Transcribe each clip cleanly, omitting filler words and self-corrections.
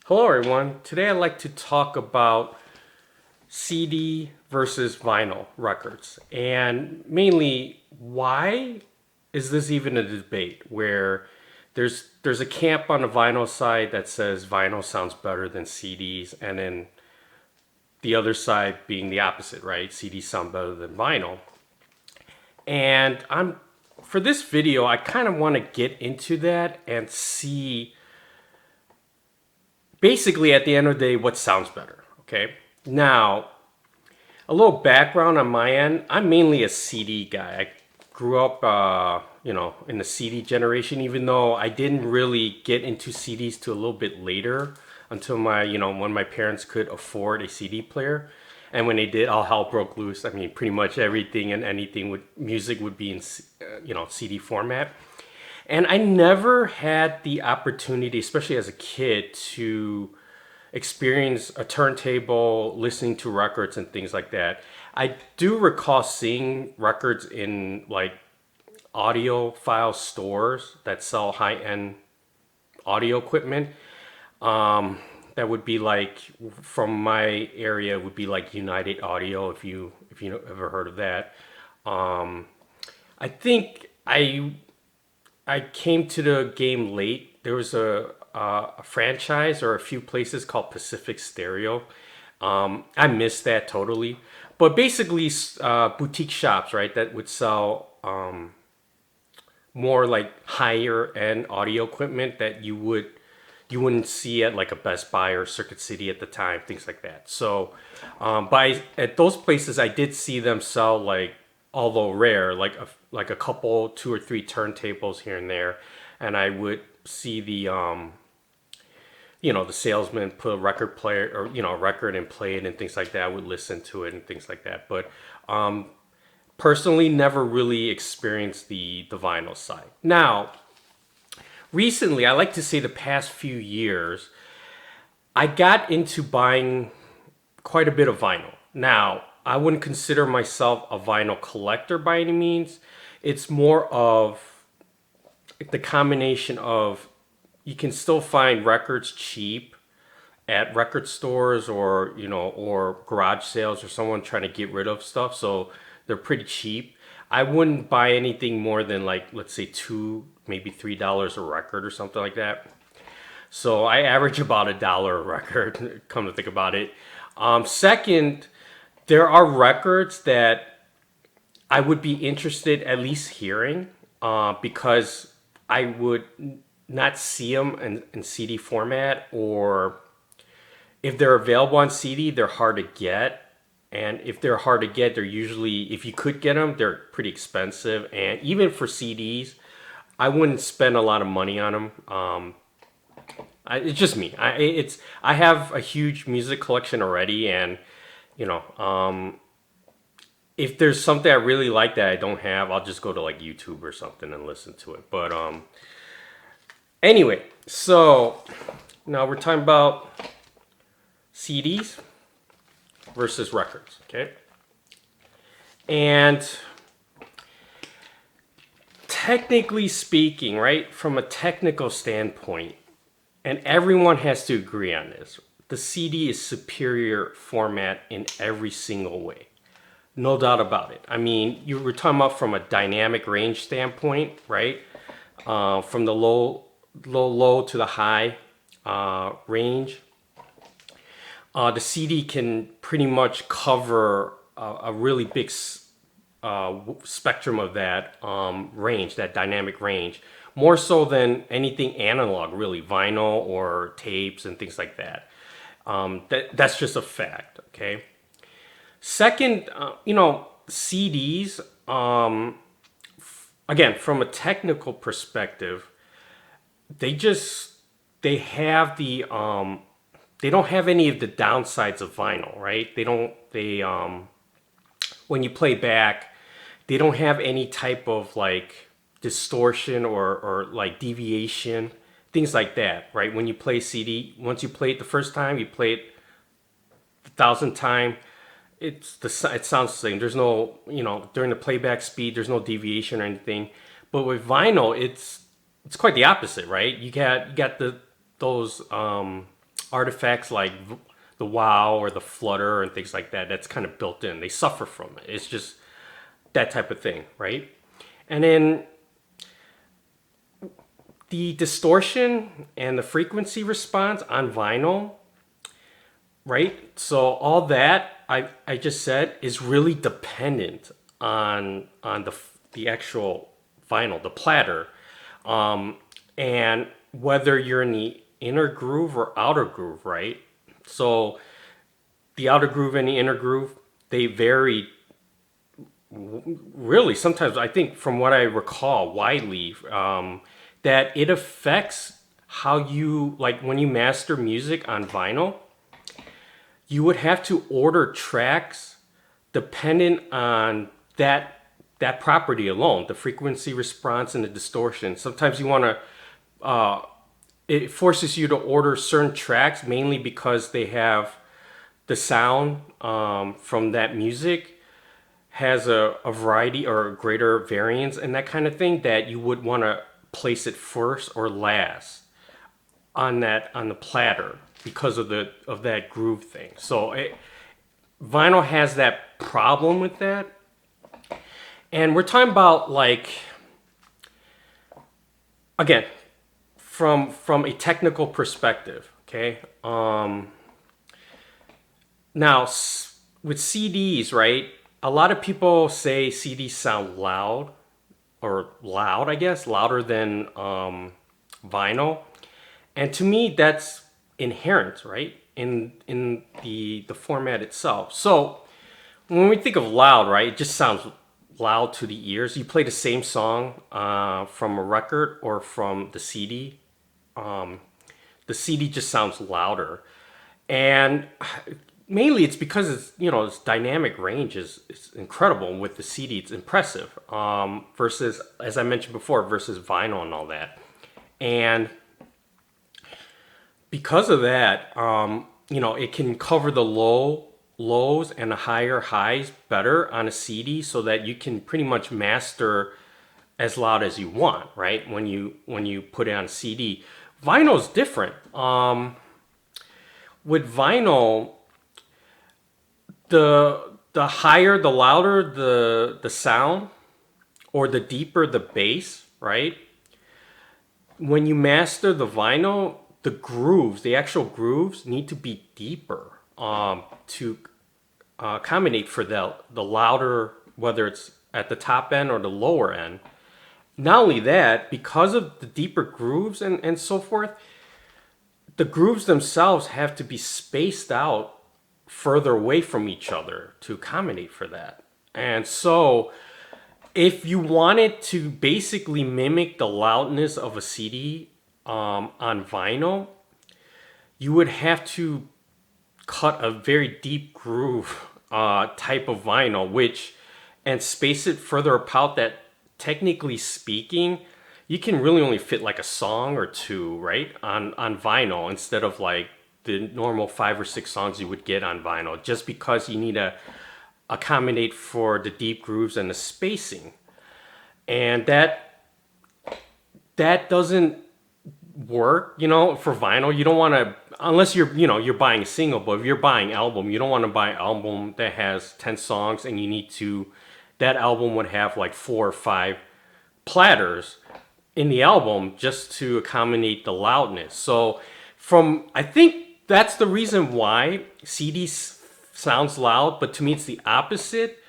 Hello, everyone. Today I'd like to talk about CD versus vinyl records, and mainly why is this even a debate where there's a camp on the vinyl side that says vinyl sounds better than CDs, and then the other side being the opposite, right? CDs sound better than vinyl. And I'm for this video, I kind of want to get into that and see basically at the end of the day what sounds better. Okay. Now, a little background on my end. I'm mainly a CD guy. I grew up, in the CD generation, even though I didn't really get into CDs till a little bit later until when my parents could afford a CD player. And when they did, all hell broke loose. I mean, pretty much everything and anything music would be in, CD format. And I never had the opportunity, especially as a kid, to experience a turntable, listening to records and things like that. I do recall seeing records in like audiophile stores that sell high-end audio equipment. That would be like from my area would be like United Audio if you ever heard of that. I think I came to the game late. There was a franchise or a few places called Pacific Stereo. I missed that totally. But basically, boutique shops, right, that would sell more like higher end audio equipment that you wouldn't see at like a Best Buy or Circuit City at the time, things like that. So, by at those places, I did see them sell like, although rare, like a couple, two or three turntables here and there, and I would see the salesman put a record player or a record and play it and things like that. I would listen to it and things like that, but personally, never really experienced the vinyl side. Now, recently, I like to say the past few years, I got into buying quite a bit of vinyl. Now, I wouldn't consider myself a vinyl collector by any means. It's more of the combination of you can still find records cheap at record stores or garage sales or someone trying to get rid of stuff, so they're pretty cheap. I wouldn't buy anything more than like, let's say, two, maybe $3 a record or something like that. So I average about $1 a record. Come to think about it. Second, there are records that I would be interested at least hearing, because I would not see them in CD format, or if they're available on CD, they're hard to get. And if they're hard to get, they're usually, if you could get them, they're pretty expensive. And even for CDs, I wouldn't spend a lot of money on them. It's just me. I have a huge music collection already, and you know, if there's something I really like that I don't have, I'll just go to like YouTube or something and listen to it. But anyway, so now we're talking about CDs versus records, okay? And technically speaking, right, from a technical standpoint, and everyone has to agree on this, the CD is superior format in every single way. No doubt about it. I mean, you were talking about from a dynamic range standpoint, right? From the low to the high range. The CD can pretty much cover a really big spectrum of that range, that dynamic range, more so than anything analog, really, vinyl or tapes and things like that. That's just a fact, okay? Second, CDs, again, from a technical perspective, they have they don't have any of the downsides of vinyl, right? When you play back, they don't have any type of like distortion or like deviation, things like that, right? When you play CD, once you play it the first time, you play it the thousandth time, it sounds the same. There's no, during the playback speed, there's no deviation or anything. But with vinyl, it's quite the opposite, right? You got those artifacts like the wow or the flutter and things like that. That's kind of built in. They suffer from it. It's just that type of thing, right? And then the distortion and the frequency response on vinyl, right? So all that I just said is really dependent on the actual vinyl, the platter, and whether you're in the inner groove or outer groove, right? So the outer groove and the inner groove, they vary really sometimes, I think, from what I recall widely, that it affects how you, like when you master music on vinyl, you would have to order tracks dependent on that property alone, the frequency response and the distortion. Sometimes you want to, it forces you to order certain tracks mainly because they have the sound from that music has a variety or a greater variance and that kind of thing, that you would want to place it first or last on the platter because of that groove thing. So vinyl has that problem with that, and we're talking about, like, again, from a technical perspective. Okay, now with CDs, right? A lot of people say CDs sound loud, or loud, I guess, louder than vinyl. And to me, that's inherent, right, in the format itself. So when we think of loud, right, it just sounds loud to the ears. You play the same song from a record or from the CD just sounds louder, and mainly it's because its dynamic range is incredible. With the CD, it's impressive, versus, as I mentioned before, versus vinyl and all that. And because of that, it can cover the lows and the higher highs better on a CD, so that you can pretty much master as loud as you want, right? When you put it on a CD. Vinyl's different. With vinyl, the higher, the louder the sound, or the deeper the bass, right? When you master the vinyl, the grooves, the actual grooves, need to be deeper to accommodate for the louder, whether it's at the top end or the lower end. Not only that, because of the deeper grooves and so forth, the grooves themselves have to be spaced out further away from each other to accommodate for that. And so if you wanted to basically mimic the loudness of a CD on vinyl, you would have to cut a very deep groove type of vinyl, and space it further apart, that technically speaking, you can really only fit like a song or two, right, on vinyl, instead of like the normal 5 or 6 songs you would get on vinyl, just because you need to accommodate for the deep grooves and the spacing. And that doesn't work, for vinyl. You don't want to, unless you're buying a single. But if you're buying album, you don't want to buy an album that has 10 songs, and that album would have like 4 or 5 platters in the album just to accommodate the loudness. So I think that's the reason why CD sounds loud, but to me it's the opposite.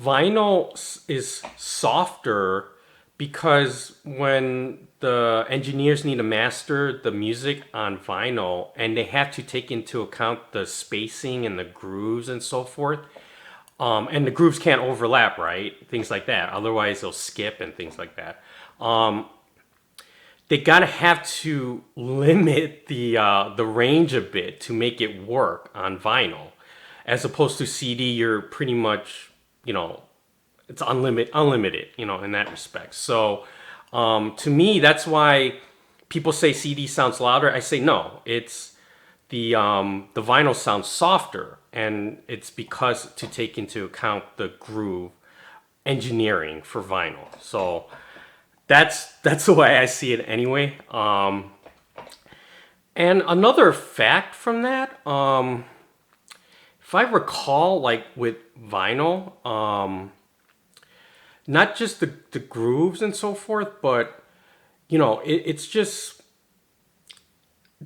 Vinyl is softer, because when the engineers need to master the music on vinyl, and they have to take into account the spacing and the grooves and so forth, and the grooves can't overlap, right? Things like that. Otherwise, they'll skip and things like that. They gotta have to limit the range a bit to make it work on vinyl, as opposed to CD. You're pretty much, it's unlimited, in that respect. So to me, that's why people say CD sounds louder. I say no. It's the vinyl sounds softer, and it's because to take into account the groove engineering for vinyl. So that's the way I see it anyway. And another fact from that, if I recall, like with vinyl, not just the grooves and so forth, but it's just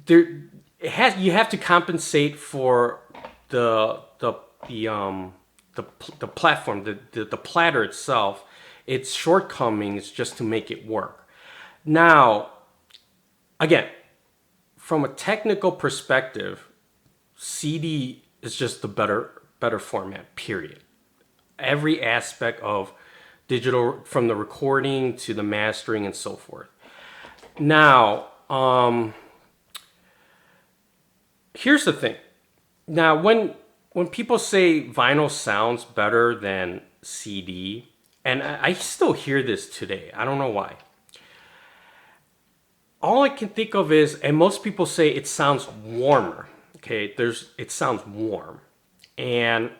there. It has you have to compensate for the the the the platform, the platter itself, its shortcomings, just to make it work. Now, again, from a technical perspective, CD is just the better format. Period. Every aspect of digital, from the recording to the mastering and so forth. Now, here's the thing. Now, when people say vinyl sounds better than CD, and I still hear this today. I don't know why. All I can think of is, and most people say it sounds warmer. Okay, it sounds warm, and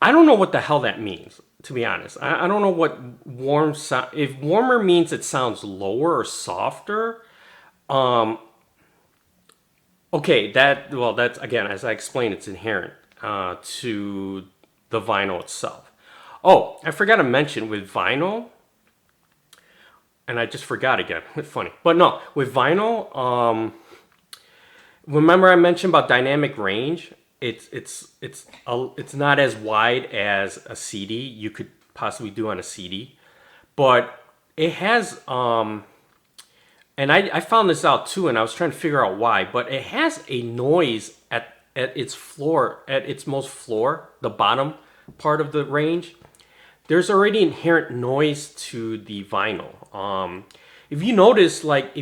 I don't know what the hell that means. To be honest, I don't know what warm sound. If warmer means it sounds lower or softer, okay, that's again, as I explained, it's inherent to the vinyl itself. Oh, I forgot to mention with vinyl, and I just forgot again. It's funny, but no, with vinyl, remember I mentioned about dynamic range. It's not as wide as a CD you could possibly do on a CD, but it has and I found this out too, and I was trying to figure out why, but it has a noise at its floor, at its most floor, the bottom part of the range. There's already inherent noise to the vinyl. If you notice, like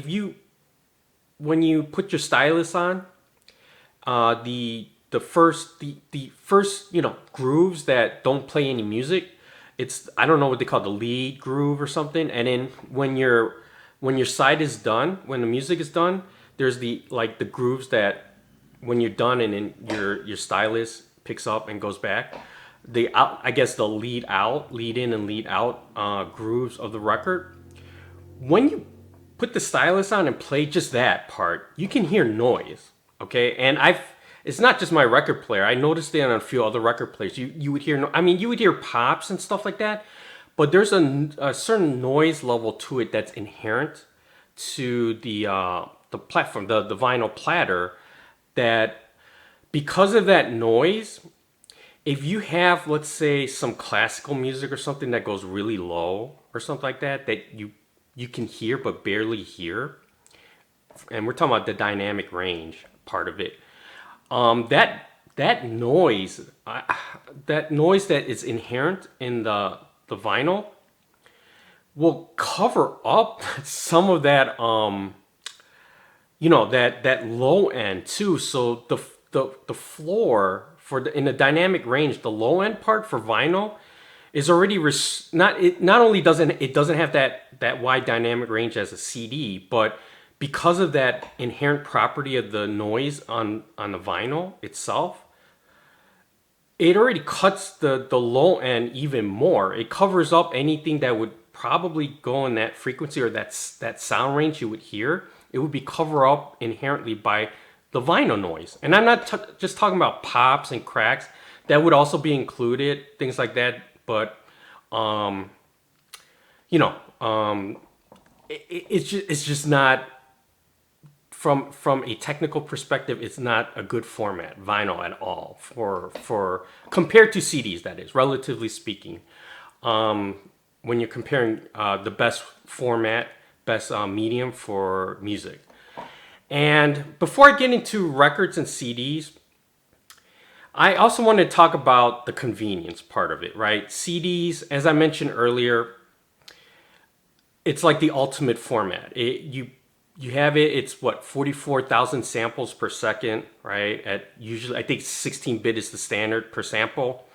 when you put your stylus on, the first grooves that don't play any music, it's, I don't know what they call, the lead groove or something, and then when your side is done, when the music is done, there's the grooves that when you're done and then your stylus picks up and goes back. I guess the lead in and lead out grooves of the record. When you put the stylus on and play just that part, you can hear noise. Okay, and it's not just my record player. I noticed it on a few other record players. You would hear, I mean, you would hear pops and stuff like that, but there's a certain noise level to it that's inherent to the platform, the vinyl platter, that because of that noise, if you have, let's say, some classical music or something that goes really low or something like that, that you can hear but barely hear, and we're talking about the dynamic range part of it, that noise, that noise that is inherent in the vinyl will cover up some of that that low end too. So the floor for in the dynamic range, the low end part for vinyl is already not only doesn't have that wide dynamic range as a CD, but because of that inherent property of the noise on the vinyl itself, it already cuts the low end even more. It covers up anything that would probably go in that frequency or that sound range you would hear. It would be covered up inherently by the vinyl noise. And I'm not just talking about pops and cracks. That would also be included, things like that. But it's just not, from a technical perspective, it's not a good format, vinyl, at all, for compared to CDs, that is, relatively speaking. When you're comparing the best format, best medium for music. And before I get into records and CDs, I also want to talk about the convenience part of it, right? CDs, as I mentioned earlier, it's like the ultimate format. You have it, it's what, 44,000 samples per second, right? At usually, I think 16-bit is the standard per sample.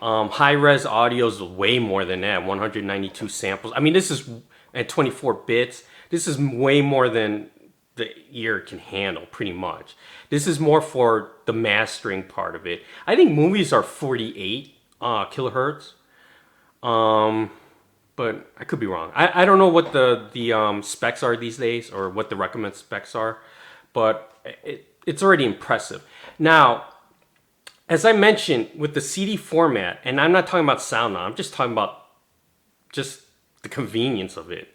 High-res audio is way more than that, 192 samples. I mean, this is at 24 bits. This is way more than the ear can handle, pretty much. This is more for the mastering part of it. I think movies are 48 kilohertz. but I could be wrong. I don't know what the specs are these days or what the recommended specs are, but it's already impressive. Now, as I mentioned with the CD format, and I'm not talking about sound now, I'm just talking about just the convenience of it.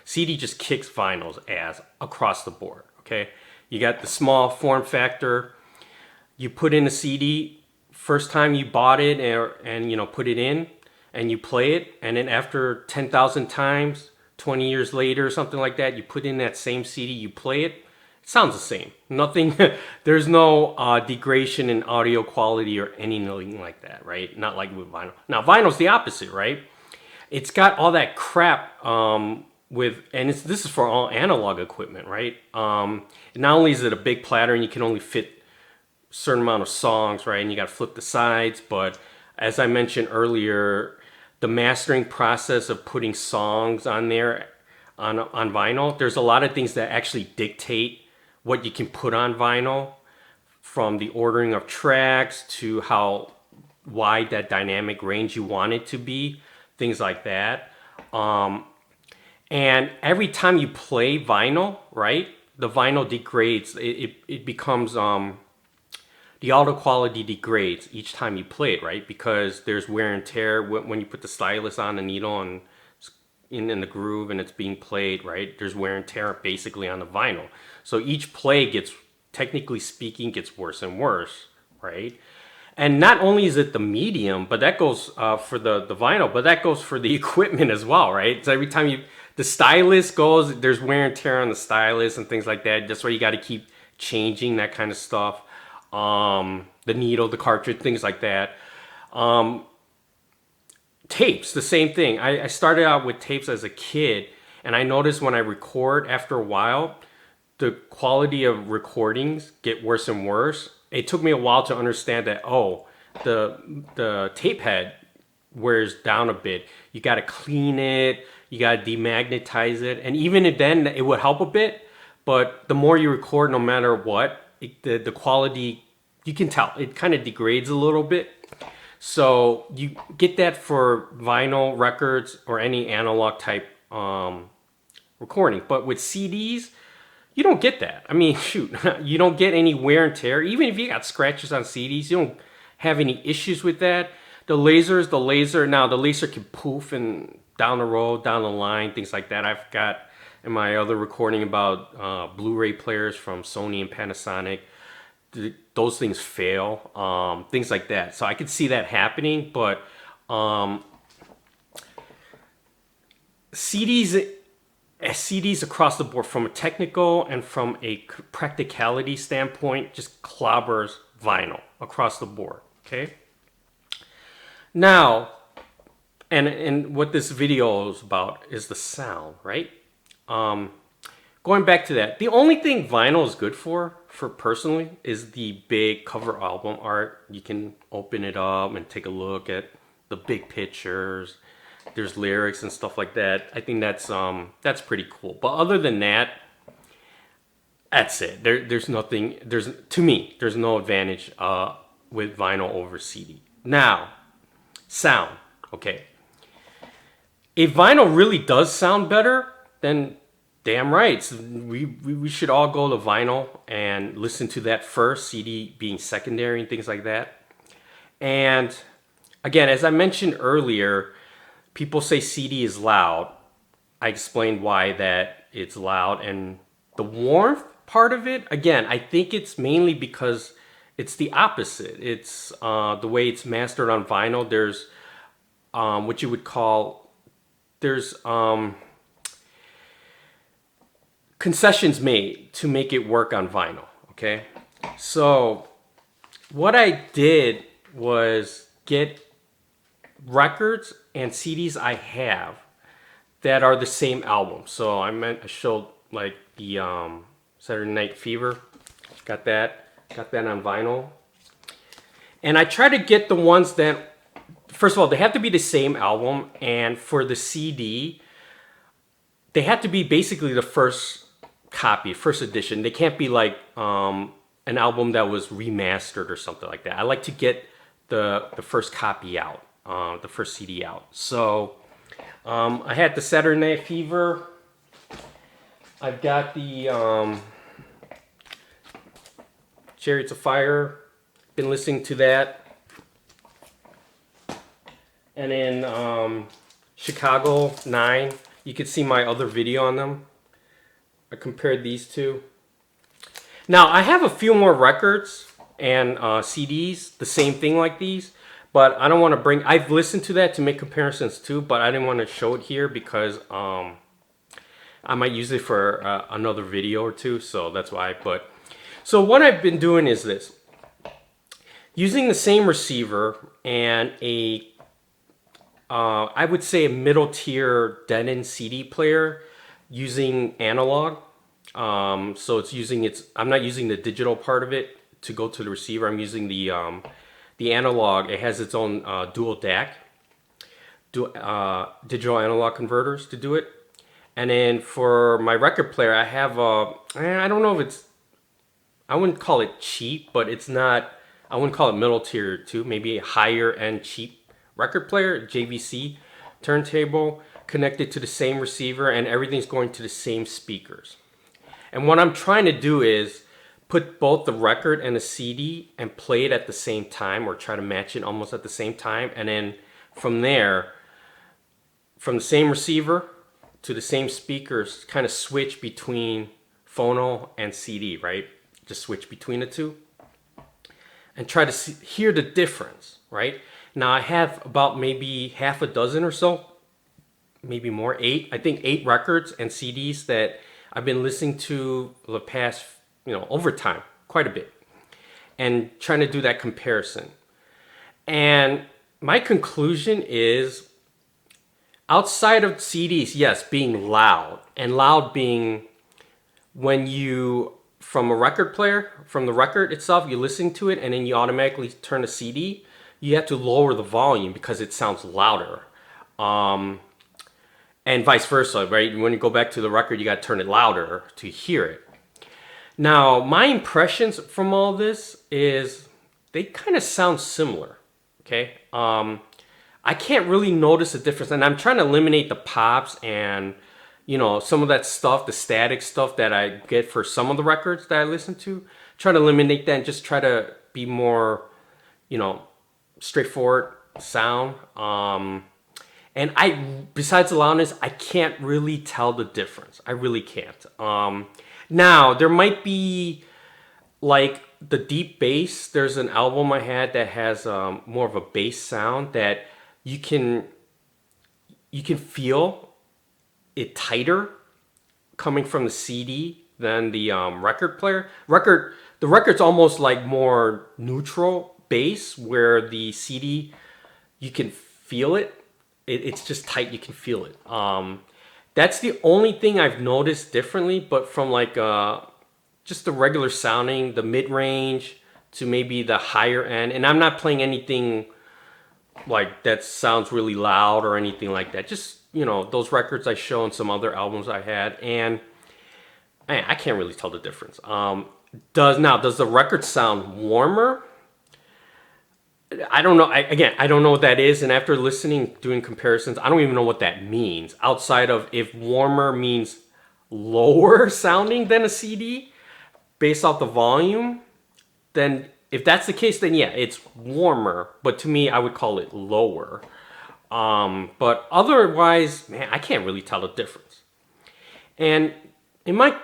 CD just kicks vinyl's ass across the board. Okay, you got the small form factor. You put in a CD first time you bought it, and you know, put it in, and you play it, and then after 10,000 times, 20 years later, something like that, you put in that same CD, you play it. It sounds the same. Nothing. There's no degradation in audio quality or anything like that, right? Not like with vinyl. Now, vinyl's the opposite, right? It's got all that crap this is for all analog equipment, right? Not only is it a big platter and you can only fit a certain amount of songs, right? And you got to flip the sides, but as I mentioned earlier, the mastering process of putting songs on there on vinyl, there's a lot of things that actually dictate what you can put on vinyl, from the ordering of tracks to how wide that dynamic range you want it to be, things like that. And every time you play vinyl, right, the vinyl degrades. It becomes the audio quality degrades each time you play it, right? Because there's wear and tear when you put the stylus on the needle and in the groove and it's being played, right? There's wear and tear basically on the vinyl. So each play gets, technically speaking, gets worse and worse, right? And not only is it the medium, but that goes for the vinyl, but that goes for the equipment as well, right? So every time the stylus goes, there's wear and tear on the stylus and things like that. That's why you got to keep changing that kind of stuff. The needle, the cartridge, things like that. Tapes, the same thing. I started out with tapes as a kid, and I noticed when I record, after a while, the quality of recordings get worse and worse. It took me a while to understand that, the tape head wears down a bit. You got to clean it, you got to demagnetize it, and even then it would help a bit, but the more you record, no matter what, the quality, you can tell, it kind of degrades a little bit. So you get that for vinyl records or any analog type recording. But with CDs, you don't get that. I mean, shoot, you don't get any wear and tear. Even if you got scratches on CDs, you don't have any issues with that. The laser, now the laser can poof and down the road, down the line, things like that. I've got in my other recording about Blu-ray players from Sony and Panasonic. Those things fail, things like that. So I could see that happening, but CDs across the board, from a technical and from a practicality standpoint, just clobbers vinyl across the board. Okay. Now, and what this video is about is the sound, right? Going back to that, the only thing vinyl is good for personally, is the big cover album art. You can open it up and take a look at the big pictures. There's lyrics and stuff like that. I think that's pretty cool. But other than that, that's it. There's nothing. To me, there's no advantage with vinyl over CD. Now, sound. Okay. If vinyl really does sound better, then damn right. So we should all go to vinyl and listen to that first, CD being secondary and things like that. And again, as I mentioned earlier, people say CD is loud. I explained why that it's loud. And the warmth part of it, again, I think it's mainly because it's the opposite. It's the way it's mastered on vinyl. There's what you would call, there's concessions made to make it work on vinyl. Okay, so what I did was get records and CDs I have that are the same album. So I showed like the Saturday Night Fever, got that on vinyl, and I try to get the ones that, first of all, they have to be the same album, and for the CD, they have to be basically the first copy, first edition. They can't be like an album that was remastered or something like that. I like to get the first copy out, the first CD out. So I had the Saturday Night Fever. I've got the Chariots of Fire. Been listening to that. And then Chicago 9. You can see my other video on them. I compared these two. Now, I have a few more records and CDs, the same thing like these. But I don't want to bring... I've listened to that to make comparisons too, but I didn't want to show it here because I might use it for another video or two. So that's why. So what I've been doing is this. Using the same receiver and I would say a middle tier Denon CD player using analog. So it's using I'm not using the digital part of it to go to the receiver. I'm using the analog. It has its own dual DAC, digital analog converters to do it. And then for my record player, I have I don't know if it's, I wouldn't call it cheap, but it's not, I wouldn't call it middle tier too. Maybe a higher end cheap record player, JVC turntable connected to the same receiver, and everything's going to the same speakers. And what I'm trying to do is put both the record and the CD and play it at the same time, or try to match it almost at the same time. And then from there, from the same receiver to the same speakers, kind of switch between phono and CD, right? Just switch between the two and try to hear the difference, right? Now I have about maybe half a dozen or so, maybe more, 8. I think 8 records and CDs that I've been listening to the past, over time, quite a bit, and trying to do that comparison. And my conclusion is, outside of CDs, yes, being loud, and loud being when you, from a record player, from the record itself, you listen to it and then you automatically turn the CD, you have to lower the volume because it sounds louder. And vice versa, right? When you go back to the record, you got to turn it louder to hear it. Now, my impressions from all this is they kind of sound similar, okay? I can't really notice a difference, and I'm trying to eliminate the pops and, some of that stuff, the static stuff that I get for some of the records that I listen to. Try to eliminate that and just try to be more, straightforward sound. And besides the loudness, I can't really tell the difference. I really can't. Now, there might be like the deep bass. There's an album I had that has more of a bass sound that you can feel it tighter coming from the CD than the record player. The record's almost like more neutral bass, where the CD, you can feel it. It's just tight. You can feel it. That's the only thing I've noticed differently. But from like just the regular sounding, the mid-range to maybe the higher end, and I'm not playing anything like that sounds really loud or anything like that. Just those records I show and some other albums I had, and man, I can't really tell the difference. Does the record sound warmer? I don't know. I don't know what that is. And after listening, doing comparisons, I don't even know what that means. Outside of if warmer means lower sounding than a CD based off the volume, then if that's the case, then yeah, it's warmer. But to me, I would call it lower. But otherwise, man, I can't really tell the difference. And in my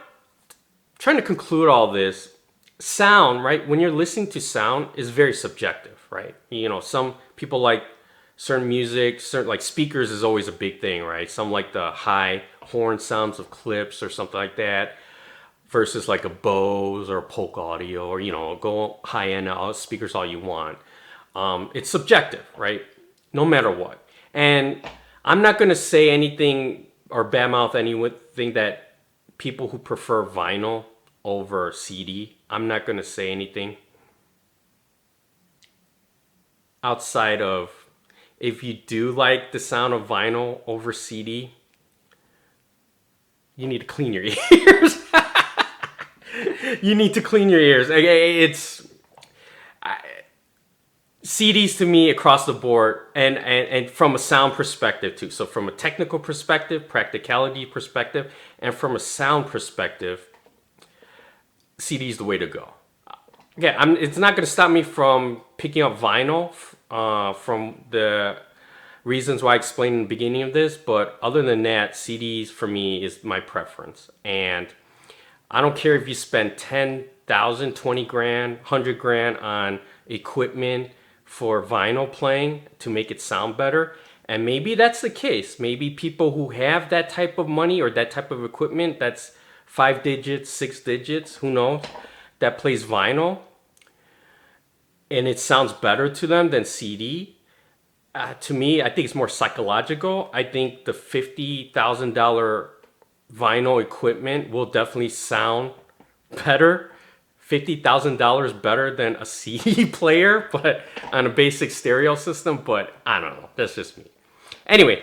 trying to conclude all this, sound, right? When you're listening to sound, is very subjective, right? Some people like certain music, certain like speakers is always a big thing, right? Some like the high horn sounds of clips or something like that, versus like a Bose or a Polk Audio, or go high end speakers all you want. It's subjective, right? No matter what. And I'm not going to say anything or badmouth anything that people who prefer vinyl over CD. I'm not going to say anything outside of, if you do like the sound of vinyl over CD, you need to clean your ears. You need to clean your ears. CDs to me across the board, and from a sound perspective too. So from a technical perspective, practicality perspective, and from a sound perspective, CD is the way to go. Yeah, it's not going to stop me from picking up vinyl from the reasons why I explained in the beginning of this. But other than that, CDs for me is my preference. And I don't care if you spend 10,000, 20 grand, 100 grand on equipment for vinyl playing to make it sound better. And maybe that's the case. Maybe people who have that type of money or that type of equipment that's 5 digits, 6 digits, who knows, that plays vinyl and it sounds better to them than CD. To me, I think it's more psychological. I think the $50,000 vinyl equipment will definitely sound better. $50,000 better than a CD player, but on a basic stereo system. But I don't know. That's just me. Anyway,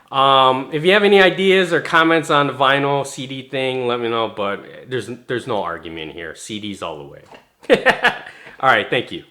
if you have any ideas or comments on the vinyl CD thing, let me know. But there's no argument here. CDs all the way. All right. Thank you.